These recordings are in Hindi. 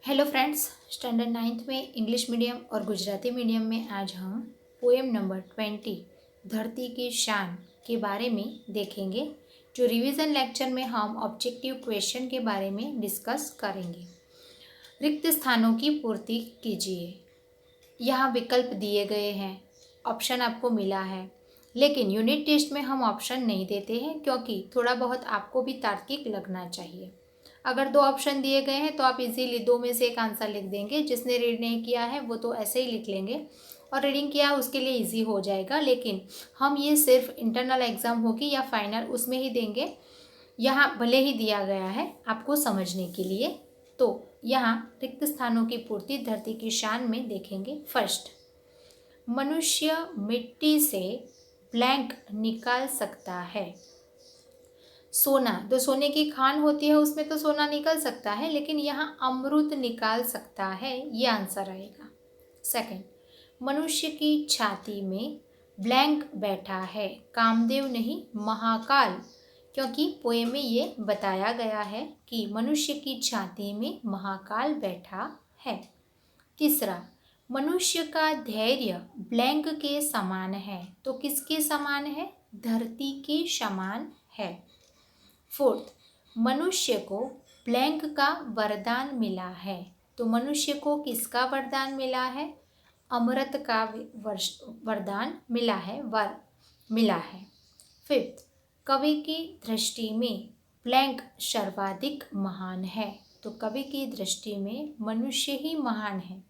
हेलो फ्रेंड्स, स्टैंडर्ड नाइन्थ में इंग्लिश मीडियम और गुजराती मीडियम में आज हम पोएम नंबर 20 धरती की शान के बारे में देखेंगे। जो रिवीजन लेक्चर में हम ऑब्जेक्टिव क्वेश्चन के बारे में डिस्कस करेंगे। रिक्त स्थानों की पूर्ति कीजिए। यहाँ विकल्प दिए गए हैं, ऑप्शन आपको मिला है, लेकिन यूनिट टेस्ट में हम ऑप्शन नहीं देते हैं क्योंकि थोड़ा बहुत आपको भी तार्किक लगना चाहिए। अगर दो ऑप्शन दिए गए हैं तो आप इजीली दो में से एक आंसर लिख देंगे। जिसने रीड नहीं किया है वो तो ऐसे ही लिख लेंगे, और रीडिंग किया है उसके लिए इजी हो जाएगा। लेकिन हम ये सिर्फ इंटरनल एग्जाम होगी या फाइनल उसमें ही देंगे। यहाँ भले ही दिया गया है आपको समझने के लिए। तो यहाँ रिक्त स्थानों की पूर्ति धरती की शान में देखेंगे। फर्स्ट, मनुष्य मिट्टी से ब्लैंक निकाल सकता है। सोना, जो सोने की खान होती है उसमें तो सोना निकल सकता है, लेकिन यहाँ अमृत निकाल सकता है, ये आंसर आएगा। सेकंड, मनुष्य की छाती में ब्लैंक बैठा है। कामदेव नहीं, महाकाल, क्योंकि पोएम में ये बताया गया है कि मनुष्य की छाती में महाकाल बैठा है। तीसरा, मनुष्य का धैर्य ब्लैंक के समान है। तो किसके समान है? धरती के समान है। फोर्थ, मनुष्य को ब्लैंक का वरदान मिला है। तो मनुष्य को किसका वरदान मिला है? अमृत का वरदान मिला है, वर मिला है। फिफ्थ, कवि की दृष्टि में ब्लैंक सर्वाधिक महान है। तो कवि की दृष्टि में मनुष्य ही महान है,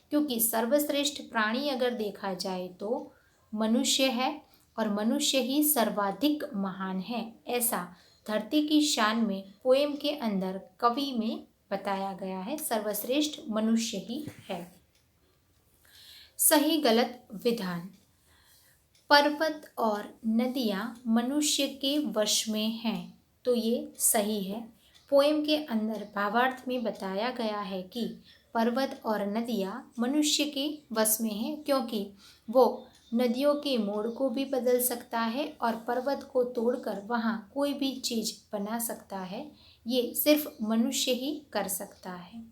क्योंकि सर्वश्रेष्ठ प्राणी अगर देखा जाए तो मनुष्य है और मनुष्य ही सर्वाधिक महान है। ऐसा धरती की शान में पोएम के अंदर कवि में बताया गया है। सर्वश्रेष्ठ मनुष्य ही है। सही गलत विधान। पर्वत और नदियाँ मनुष्य के वश में हैं। तो ये सही है। पोएम के अंदर भावार्थ में बताया गया है कि पर्वत और नदियाँ मनुष्य के वश में हैं, क्योंकि वो नदियों के मोड़ को भी बदल सकता है और पर्वत को तोड़कर वहाँ कोई भी चीज़ बना सकता है। ये सिर्फ मनुष्य ही कर सकता है।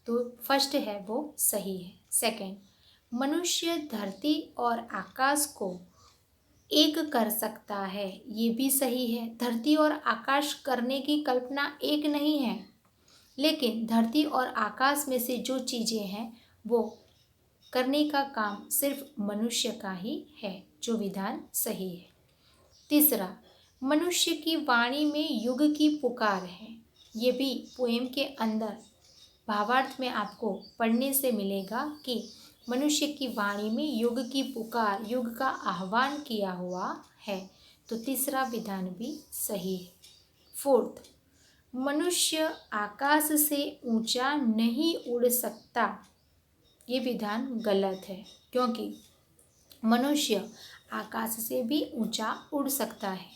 तो फर्स्ट है वो सही है। सेकंड, मनुष्य धरती और आकाश को एक कर सकता है। ये भी सही है। धरती और आकाश करने की कल्पना एक नहीं है, लेकिन धरती और आकाश में से जो चीज़ें हैं वो करने का काम सिर्फ मनुष्य का ही है, जो विधान सही है। तीसरा, मनुष्य की वाणी में युग की पुकार है। ये भी पोएम के अंदर भावार्थ में आपको पढ़ने से मिलेगा कि मनुष्य की वाणी में युग की पुकार, युग का आह्वान किया हुआ है। तो तीसरा विधान भी सही है। फोर्थ, मनुष्य आकाश से ऊंचा नहीं उड़ सकता। ये विधान गलत है, क्योंकि मनुष्य आकाश से भी ऊंचा उड़ सकता है।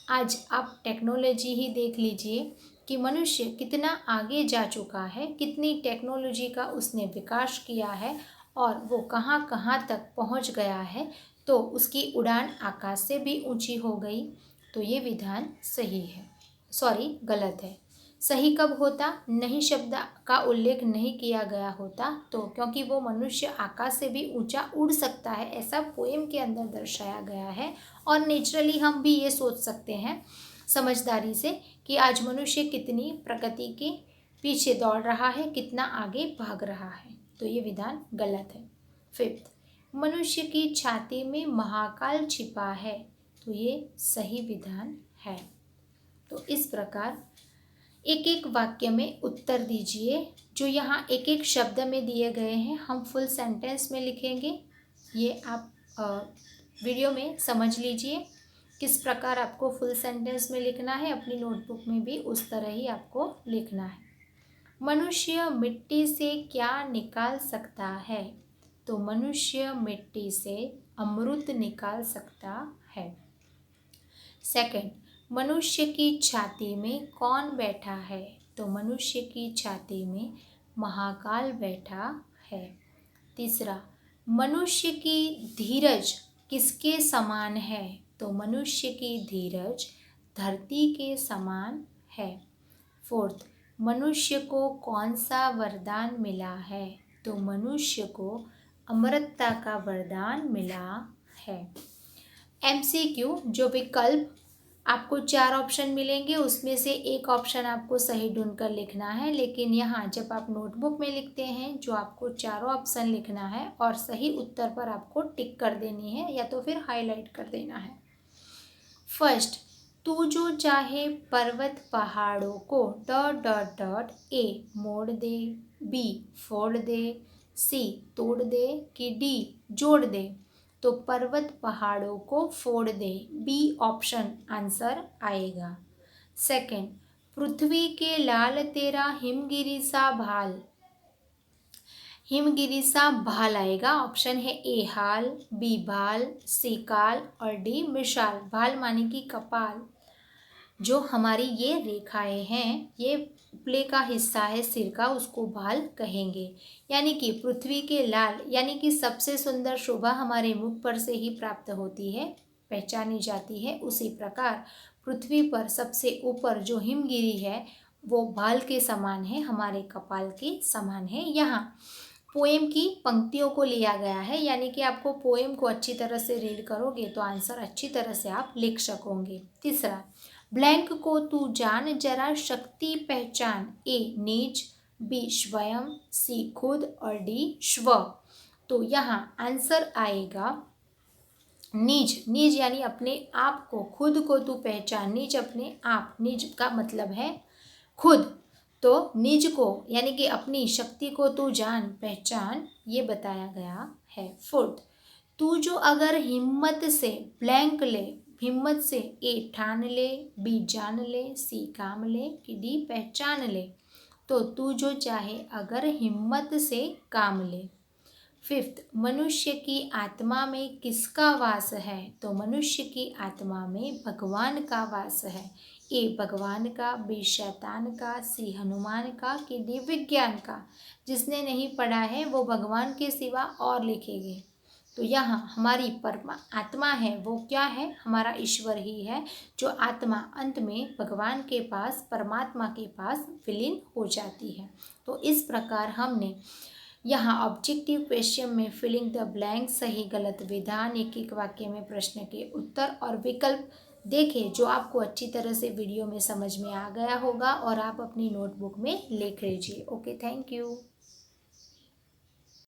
आज आप टेक्नोलॉजी ही देख लीजिए कि मनुष्य कितना आगे जा चुका है, कितनी टेक्नोलॉजी का उसने विकास किया है और वो कहाँ कहाँ तक पहुँच गया है। तो उसकी उड़ान आकाश से भी ऊंची हो गई। तो ये विधान सही है, सॉरी गलत है। सही कब होता? नहीं शब्द का उल्लेख नहीं किया गया होता, तो क्योंकि वो मनुष्य आकाश से भी ऊंचा उड़ सकता है, ऐसा पोएम के अंदर दर्शाया गया है। और नेचुरली हम भी ये सोच सकते हैं समझदारी से कि आज मनुष्य कितनी प्रगति के पीछे दौड़ रहा है, कितना आगे भाग रहा है। तो ये विधान गलत है। फिफ्थ, मनुष्य की छाती में महाकाल छिपा है। तो ये सही विधान है। तो इस प्रकार एक एक वाक्य में उत्तर दीजिए। जो यहाँ एक एक शब्द में दिए गए हैं हम फुल सेंटेंस में लिखेंगे। ये आप वीडियो में समझ लीजिए किस प्रकार आपको फुल सेंटेंस में लिखना है। अपनी नोटबुक में भी उस तरह ही आपको लिखना है। मनुष्य मिट्टी से क्या निकाल सकता है? तो मनुष्य मिट्टी से अमृत निकाल सकता है। सेकंड, मनुष्य की छाती में कौन बैठा है? तो मनुष्य की छाती में महाकाल बैठा है। तीसरा, मनुष्य की धीरज किसके समान है? तो मनुष्य की धीरज धरती के समान है। फोर्थ, मनुष्य को कौन सा वरदान मिला है? तो मनुष्य को अमरता का वरदान मिला है। MCQ, जो विकल्प आपको 4 ऑप्शन मिलेंगे उसमें से एक ऑप्शन आपको सही ढूंढकर लिखना है, लेकिन यहाँ जब आप नोटबुक में लिखते हैं जो आपको चारों ऑप्शन लिखना है और सही उत्तर पर आपको टिक कर देनी है या तो फिर हाईलाइट कर देना है। फर्स्ट, तू जो चाहे पर्वत पहाड़ों co dot dot dot A मोड़ दे, बी फोड़ दे, सी तोड़ दे कि डी जोड़ दे। तो पर्वत पहाड़ों को फोड़ दे, बी ऑप्शन आंसर आएगा। सेकंड, पृथ्वी के लाल तेरा हिमगिरी सा भाल, हिमगिरी सा भाल आएगा। ऑप्शन है ए हाल, बी भाल, सी काल और डी मिशाल। भाल माने की कपाल, जो हमारी ये रेखाएं हैं ये उपले का हिस्सा है सिर का, उसको भाल कहेंगे। यानी कि पृथ्वी के लाल यानी कि सबसे सुंदर शोभा हमारे मुख पर से ही प्राप्त होती है, पहचानी जाती है। उसी प्रकार पृथ्वी पर सबसे ऊपर जो हिमगिरी है वो भाल के समान है, हमारे कपाल के समान है। यहाँ पोएम की पंक्तियों को लिया गया है, यानी कि आपको पोएम को अच्छी तरह से रीड करोगे तो आंसर अच्छी तरह से आप लिख सकोगे। तीसरा, ब्लैंक को तू जान जरा शक्ति पहचान, ए निज, बी स्वयं, सी खुद और डी स्व। तो यहाँ आंसर आएगा निज। निज यानी अपने आप को, खुद को तू पहचान, निज अपने आप, निज का मतलब है खुद। तो निज को यानी कि अपनी शक्ति को तू जान पहचान, ये बताया गया है। फोर्थ, तू जो अगर हिम्मत से ब्लैंक ले, हिम्मत से ए ठान ले, बी जान ले, सी काम ले कि डी पहचान ले। तो तू जो चाहे अगर हिम्मत से काम ले। फिफ्थ, मनुष्य की आत्मा में किसका वास है? तो मनुष्य की आत्मा में भगवान का वास है। ए भगवान का, बी शैतान का, सी हनुमान का कि डी विज्ञान का। जिसने नहीं पढ़ा है वो भगवान के सिवा और लिखेंगे। तो यहाँ हमारी आत्मा है वो क्या है? हमारा ईश्वर ही है, जो आत्मा अंत में भगवान के पास, परमात्मा के पास विलीन हो जाती है। तो इस प्रकार हमने यहाँ ऑब्जेक्टिव क्वेश्चन में फिलिंग द ब्लैंक, सही गलत विधान, एक एक वाक्य में प्रश्न के उत्तर और विकल्प देखे, जो आपको अच्छी तरह से वीडियो में समझ में आ गया होगा और आप अपनी नोटबुक में लिख लीजिए। Okay, thank you.